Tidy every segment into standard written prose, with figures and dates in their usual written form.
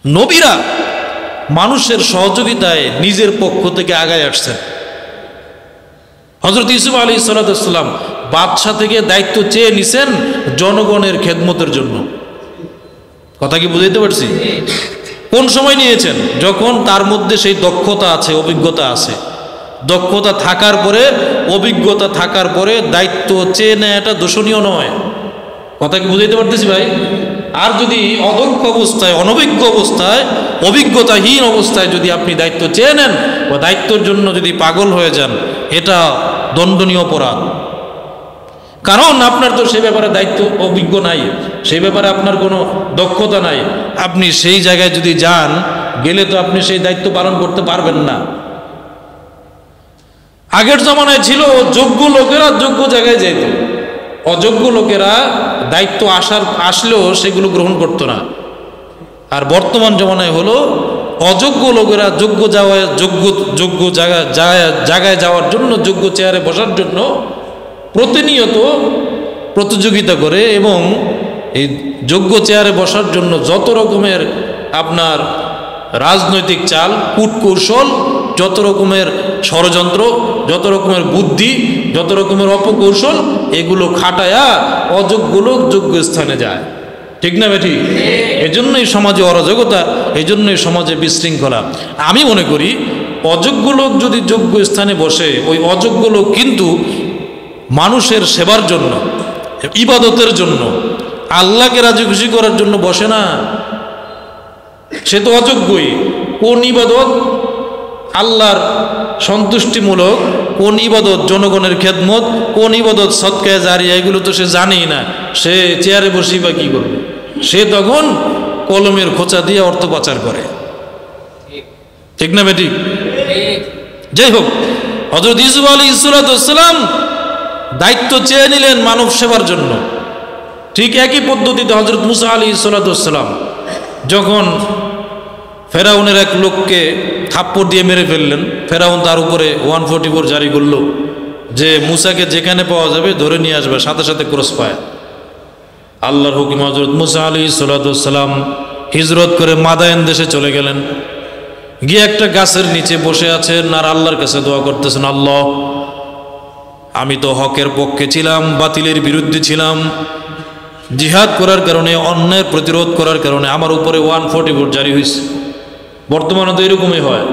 নবীরা মানুষের সহযোগিতায় নিজের পক্ষ থেকে আগায় আসছেন। হযরত ইউসুফ আলাইহিস সালাম বাদশা থেকে দায়িত্ব চেয়ে নিছেন জনগণের খেদমতের জন্য। কথা কি বুঝাইতে পারছি? কোন সময় নিয়েছেন? যখন তার মধ্যে সেই দক্ষতা আছে, অভিজ্ঞতা আছে। দক্ষতা থাকার পরে, অভিজ্ঞতা থাকার পরে দায়িত্ব চেয়ে নেওয়াটা দোষণীয় নয়। কথা কি বুঝাইতে পারতেছি ভাই? আর যদি অদক্ষ অবস্থায়, অনভিজ্ঞ অবস্থায়, অভিজ্ঞতাহীন অবস্থায় যদি আপনি দায়িত্ব চেয়ে নেন বা দায়িত্বের জন্য যদি পাগল হয়ে যান, এটা দণ্ডনীয় অপরাধ। কারণ আপনার তো সেই ব্যাপারে দায়িত্ব অভিজ্ঞ নাই, সেই ব্যাপারে আপনার কোনো দক্ষতা নাই। আপনি সেই জায়গায় যদি যান, গেলে তো আপনি সেই দায়িত্ব পালন করতে পারবেন না। আগের জমানায় ছিল যোগ্য লোকেরা যোগ্য জায়গায় যেত, অযোগ্য লোকেরা দায়িত্ব আসলেও সেগুলো গ্রহণ করতো না। আর বর্তমান জমানায় হলো অযোগ্য লোকেরা যোগ্য জায়গায় যাওয়ার জন্য, যোগ্য চেয়ারে বসার জন্য প্রতিনিয়ত প্রতিযোগিতা করে এবং এই যোগ্য চেয়ারে বসার জন্য যত রকমের আপনার রাজনৈতিক চাল, কূটকৌশল, যত রকমের ষড়যন্ত্র, যত রকমের বুদ্ধি, যত রকমের অপকৌশল, এগুলো খাটায়া অযোগ্য লোক যোগ্য স্থানে যায়। ঠিক না বেঠি? এজন্যই সমাজে অরাজকতা, এজন্যই সমাজে বিশৃঙ্খলা। আমি মনে করি অযোগ্য লোক যদি যোগ্য স্থানে বসে, ওই অযোগ্য লোক কিন্তু মানুষের সেবার জন্য, ইবাদতের জন্য, আল্লাহকে রাজি খুশি করার জন্য বসে না। সে তো অযোগ্যই। কোন ইবাদত আল্লাহর সন্তুষ্টিমূলক, কোন ইবাদত জনগণের খেদমত, কোন ইবাদত সদকায়ে জারিয়া, এগুলো তো সে জানেই না। সে চেয়ারে বসি বা কি করবে? সে তখন কলমের খোঁচা দিয়ে অর্থ পাচার করে। ঠিক না বেটি? যাই হোক, হযরত ইউসুফ আলাইহিস সালাম দায়িত্ব চেয়ে নিলেন মানব সেবার জন্য। ঠিক একই পদ্ধতিতে হযরত মুসা আলাইহিস সালাম যখন ফেরাউনের এক লোককে থাপ্পড় দিয়ে মেরে ফেললেন, ফেরাউন তার উপরে 144 জারি করল যে মুসাকে যেখানে পাওয়া যাবে ধরে নিয়ে আসবে, সাথে সাথে ক্রস ফায়ার। আল্লাহর হুকুম হযরত মুসা আলাইহিস সালাম হিজরত করে মাদায়েন দেশে চলে গেলেন। গিয়ে একটা গাছের নিচে বসে আছেন আর আল্লাহর কাছে দোয়া করতেছেন, আল্লাহ, আমি তো হকের পক্ষে ছিলাম, বাতিলের বিরুদ্ধে ছিলাম। জিহাদ করার কারণে, অন্যায়ের প্রতিরোধ করার কারণে আমার উপরে 144 জারি হয়েছে। বর্তমানে তো এরকমই হয়।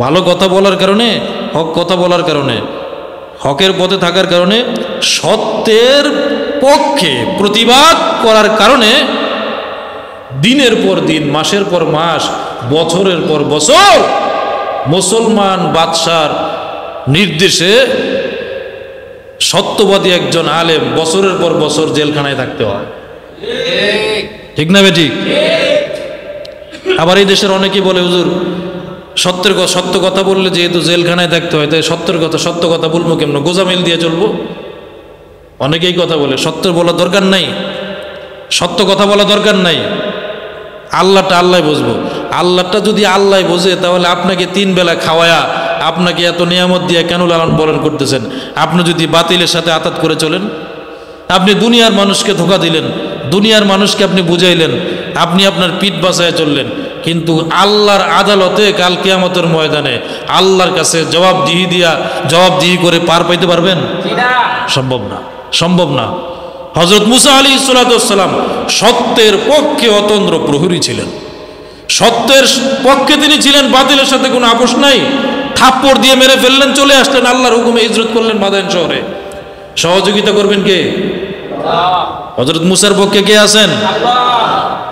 ভালো কথা বলার কারণে, হক কথা বলার কারণে, হকের পথে থাকার কারণে, সত্যের পক্ষে প্রতিবাদ করার কারণে দিনের পর দিন, মাসের পর মাস, বছরের পর বছর মুসলমান বাদশার নির্দেশে সত্যবাদী একজন আলেম বছরের পর বছর জেলখানায় থাকতে হয়। ঠিক না বেঠিক? আবার এই দেশের অনেকেই বলে, হুজুর সত্য কথা বললে যেহেতু জেলখানায় থাকতে হয়, তাই সত্য কথা বলবো কেমন? গোজামিল দিয়ে চলবো? অনেকেই কথা বলে। সত্য বলার দরকার নাই, সত্য কথা বলা দরকার নাই। আল্লাহটা আল্লাহ বুঝবো। আল্লাহটা যদি আল্লাহ বোঝে, তাহলে আপনাকে 3 বেলা খাওয়ায়া, আপনাকে এত নিয়ামত দিয়ে কেন লালন পালন করতেছেন? আপনি যদি বাতিলের সাথে আতাত করে চলেন, আপনি দুনিয়ার মানুষকে ধোঁকা দিলেন, দুনিয়ার মানুষকে আপনি বুঝাইলেন, আপনি আপনার পিঠ বাঁচায় চললেন, কিন্তু আল্লাহর আদালতে কাল কিয়ামতের ময়দানে আল্লাহর কাছে জবাবদিহি করে পার পাইতে পারবেন? সম্ভব না, সম্ভব না। হযরত মুসা আলাইহিস সালাম সত্যের পক্ষে অতন্দ্র প্রহরী ছিলেন। সত্যের পক্ষে তিনি ছিলেন, বাতিলের সাথে কোনো আপোষ নাই। থাপ্পড় দিয়ে মেরে ফেললেন, চলে আসলেন, আল্লাহর হুকুমে হিজরত করলেন মাদায়েন শহরে। সহযোগিতা করবেন কে? হযরত মুসার পক্ষে কে আছেন?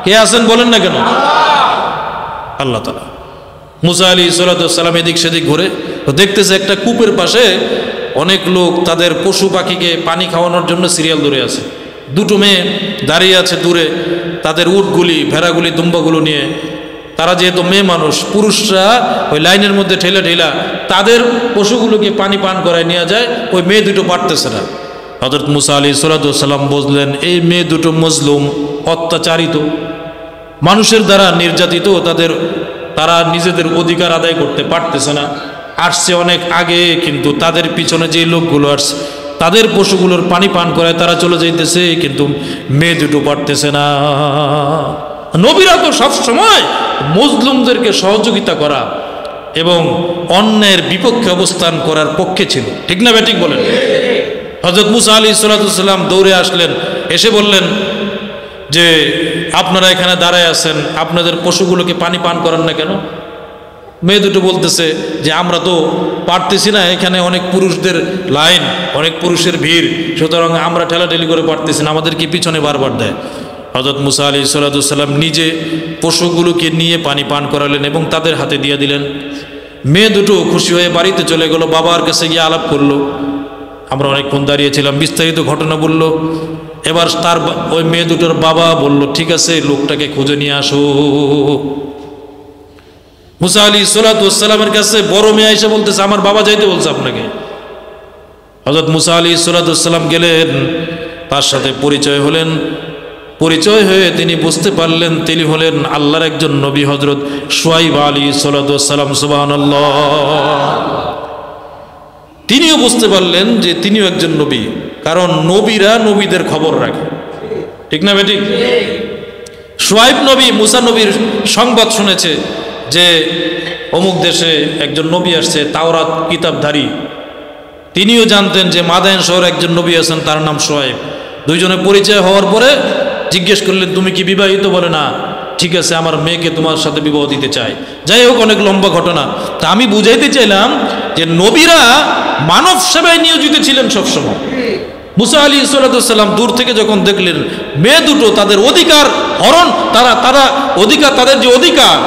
কে আছেন বলেন না কেন? আল্লাহ তাআলা। মুসা আলাইহিস সালাম এদিক সেদিক ঘুরে দেখতেছে একটা কূপের পাশে অনেক লোক তাদের পশু পাখিকে পানি খাওয়ানোর জন্য সিরিয়াল ধরে আছে। 2 মেয়ে দাঁড়িয়ে আছে দূরে, তাদের উটগুলি, ভেড়াগুলি, দুম্বাগুলো নিয়ে। তারা যেহেতু মেয়ে মানুষ, পুরুষরা ওই লাইনের মধ্যে ঠেলা তাদের পশুগুলোকে পানি পান করায় নিয়ে যায়। ওই মেয়ে 2 পারতেছে না। হযরত মুসা আলাইহিস সালাম বুঝলেন এই মেয়ে 2 মজলুম, অত্যাচারিত, মানুষের দ্বারা নির্যাতিত, তারা নিজেদের অধিকার আদায় করতে পারতেছে না। আসছে অনেক আগে, কিন্তু তাদের পিছনে যে লোকগুলো আসছে তাদের পশুগুলোর পানি পান করায় তারা চলে যাইতেছে, কিন্তু মেয়ে 2 পারতেছে না। নবীরা তো সবসময় মজলুমদেরকে সহযোগিতা করা এবং অন্যের বিপক্ষে অবস্থান করার পক্ষে ছিল, ঠিক না বেঠিক বলেন? হযরত মুসা আলাইহিস সালাম দৌড়ে আসলেন, এসে বললেন যে আপনারা এখানে দাঁড়ায় আছেন, আপনাদের পশুগুলোকে পানি পান করান না কেন? মেয়ে দুটো বলতেছে যে আমরা তো পারতেছি না, এখানে অনেক পুরুষদের লাইন, অনেক পুরুষের ভিড়, সুতরাং আমরা ঠেলাঠেলি করে পারতেছি না, আমাদেরকে পিছনে বারবার দেয়। হযরত মুসা আলাইহিস সালাম নিজে পশুগুলোকে নিয়ে পানি পান করালেন এবং তাদের হাতে দিয়ে দিলেন। মেয়ে দুটো খুশি হয়ে বাড়িতে চলে গেল, বাবার কাছে গিয়ে আলাপ করলো, আমরা অনেকক্ষণ দাঁড়িয়েছিলাম, বিস্তারিত ঘটনা বলল। এবার তার ওই মেয়ে দুটোর বাবা বলল ঠিক আছে লোকটাকে খুঁজে নিয়ে আসো। মুসা আলাইহিস সালামের কাছে বড় মেয়ে এসে বলতেছে আমার বাবা যাইতে বলছে আপনাকে। হযরত মুসা আলাইহিস সালাম গেলেন, তার সাথে পরিচয় হলেন। পরিচয় হয়ে তিনি বুঝতে পারলেন তিনি হলেন আল্লাহর একজন নবী, হযরত শুআয়ব আলাইহিস সালাম। সুবহানাল্লাহ। তিনিও বুঝতে পারলেন যে তিনিও একজন নবী, কারণ নবীরা নবীদের খবর রাখে, ঠিক না বেঠিক? শুআয়ব নবী মুসা নবীর সংবাদ শুনেছে যে অমুক দেশে একজন নবী আসছে, তাওরাত কিতাবধারী। তিনিও জানতেন যে মাদায়েন শহরে একজন নবী আছেন, তার নাম শুআয়ব। দুইজনে পরিচয় হওয়ার পরে জিজ্ঞেস করলেন তুমি কি বিবাহিত? বলে না। ঠিক আছে, আমার মেয়েকে তোমার সাথে বিবাহ দিতে চাই। যাই হোক, অনেক লম্বা ঘটনা। তা আমি বুঝাইতে চাইলাম যে নবীরা মানব সেবায় নিয়োজিত ছিলেন সবসময়। মুসা আলাইহিস সালাম দূর থেকে যখন দেখলেন মেয়ে দুটো তাদের অধিকার হরণ, তারা অধিকার, তাদের যে অধিকার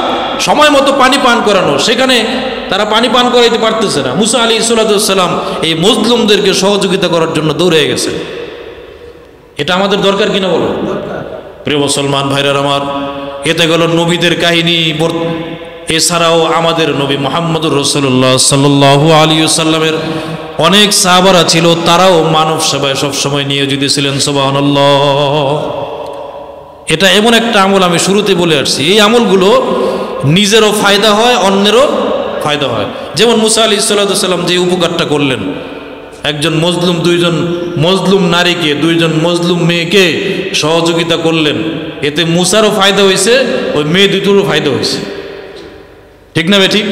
সময় মতো পানি পান করানো, সেখানে তারা পানি পান করাইতে পারতেছে না। মুসা আলাইহিস সালাম এই মজলুমদেরকে সহযোগিতা করার জন্য দৌড়ে গেছে। এটা আমাদের দরকার কিনা বলো? প্রিয় মুসলমান ভাইরা আমার, এতে গেল নবীদের কাহিনী। এছাড়াও আমাদের নবী মুহাম্মদুর রাসূলুল্লাহ সাল্লাল্লাহু আলাইহি ওয়াসাল্লামের অনেক সাহাবারা ছিল, তারাও মানব সেবায় সবসময় নিয়োজিত ছিলেন। সুবহানাল্লাহ। এটা এমন একটা আমল, আমি শুরুতে বলে আসছি, এই আমলগুলো নিজেরও ফায়দা হয়, অন্যেরও ফায়দা হয়। যেমন মুসা আলাইহিস সালাম যে উপকারটা করলেন, একজন মজলুম, দুইজন মজলুম নারীকে, দুইজন মজলুম মেয়েকে সহযোগিতা করলেন, এতে মুসারও ফায়দা হয়েছে, ওই মেয়ে দুটোরও ফায়দা হয়েছে, ঠিক না ঠিক?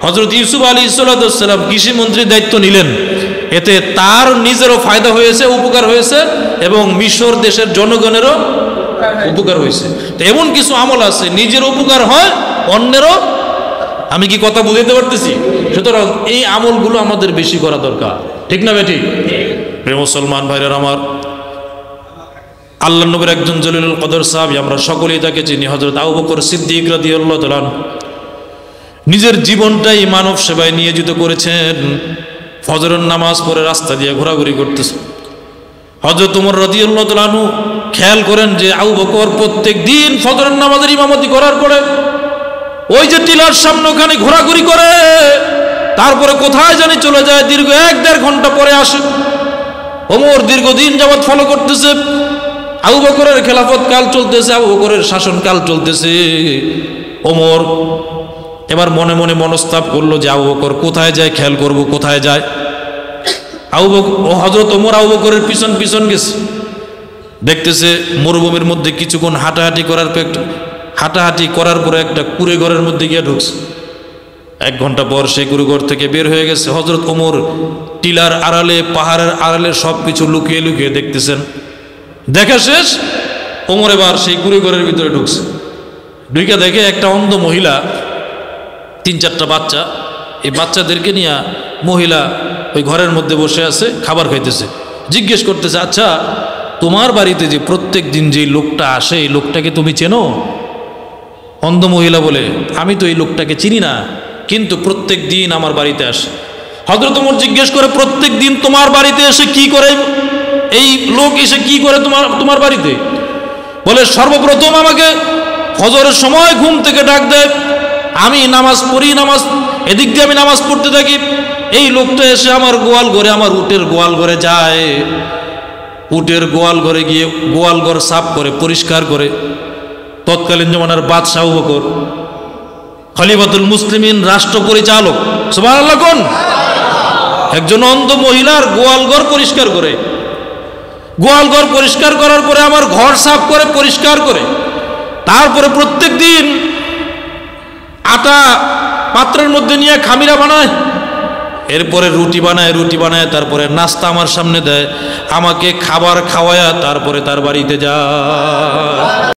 হযরত ইউসুফ আলাইহিস সালাম কৃষি মন্ত্রীর দায়িত্ব নিলেন, এতে তার নিজেরও ফায়দা হয়েছে, উপকার হয়েছে, এবং মিশর দেশের জনগণেরও উপকার হয়েছে। তো এমন কিছু আমল আছে নিজের উপকার হয়, অন্যেরও। আমি কি কথা বুঝাইতে পারতেছি? সুতরাং এই আমলগুলো আমাদের বেশি করা দরকার, ঠিক না বেঠিক? প্রিয় মুসলমান ভাইরা আমার, আল্লাহর নবীর একজন জলিলুল কদর সাহাবী, আমরা সকলেই তাকে চিনি, হযরত আবু বকর সিদ্দিক রাদিয়াল্লাহু তাআলা নিজের জীবনটাই মানব সেবায় নিয়োজিত করেছেন। ফজরের নামাজ পড়ে রাস্তা দিয়ে ঘোরাঘুরি করতেছে। হযরত ওমর রাদিয়াল্লাহু তাআলা খেয়াল করেন যে আবু বকর প্রত্যেক দিন ফজরের নামাজের ইমামতি করার পরে ওই যে টিলার সামনে ওখানে ঘোরাঘুরি করে, তারপরে কোথায় জানি চলে যায়, দীর্ঘ 1-1.5 ঘন্টা পরে আসে। ওমর দীর্ঘদিন যাবৎ ফলো করতেছে, আবু বকরের খেলাফত কাল চলতেছে, আবু বকরের শাসন কাল চলতেছে। ওমর এবার মনে মনে মনস্তাপ করলো যে আবু বকর কোথায় যায়, খেয়াল করব কোথায় যায়। হযরত ওমর আবু বকরের পিছন পিছন গেছে, দেখতেছে মরুভূমির মধ্যে কিছুক্ষণ হাঁটাহাঁটি করার পরে একটা কুড়ে ঘরের মধ্যে গিয়ে ঢুকছে। 1 ঘন্টা পর সেই কুড়ে ঘর থেকে বের হয়ে গেছে। হযরত ওমর টিলার আড়ালে, পাহাড়ের আড়ালে সব কিছু লুকিয়ে লুকিয়ে দেখতেছেন। দেখা শেষ, ওমর এবার সেই কুড়ে ঘরের ভিতরে ঢুকছে। ঢুকে দেখে একটা অন্ধ মহিলা, 3-4টা বাচ্চা, এই বাচ্চাদেরকে নিয়ে মহিলা ওই ঘরের মধ্যে বসে আছে, খাবার খাইতেছে। জিজ্ঞেস করতেছে, আচ্ছা তোমার বাড়িতে যে প্রত্যেক দিন যে লোকটা আসে, এই লোকটাকে তুমি চেনো? অন্ধ মহিলা বলে, আমি তো এই লোকটাকে চিনি না, কিন্তু প্রত্যেক দিন আমার বাড়িতে আসে। হযরত ওমর জিজ্ঞেস করে, প্রত্যেক দিন তোমার বাড়িতে এসে কি করে? এই লোক এসে কি করে তোমার বাড়িতে? বলে, সর্বপ্রথম আমাকে ফজরের সময় ঘুম থেকে ডাক দেয়, আমি নামাজ পড়ি, এদিক দিয়ে আমি নামাজ পড়তে থাকি। এই লোকটা এসে আমার গোয়াল ঘরে, আমার উটের গোয়াল ঘরে যায়, উটের গোয়াল ঘরে গিয়ে গোয়াল ঘর সাফ করে, পরিষ্কার করে। তৎকালীন জমানার বাদশাহ আবু বকর, খলিফাতুল মুসলিমিন, রাষ্ট্র পরিচালক, সুবহানাল্লাহ কোন, একজন অন্ধ মহিলার গোয়াল ঘর পরিষ্কার করে। গোয়াল ঘর পরিষ্কার করার পরে আমার ঘর সাফ করে, পরিষ্কার করে, তারপরে প্রত্যেক দিন আটা পাত্রের মধ্যে নিয়ে খামিরা বানায়, এরপরে রুটি বানায় তারপরে নাস্তা আমার সামনে দেয়, আমাকে খাবার খাওয়ায়া তারপরে তার বাড়িতে যায়।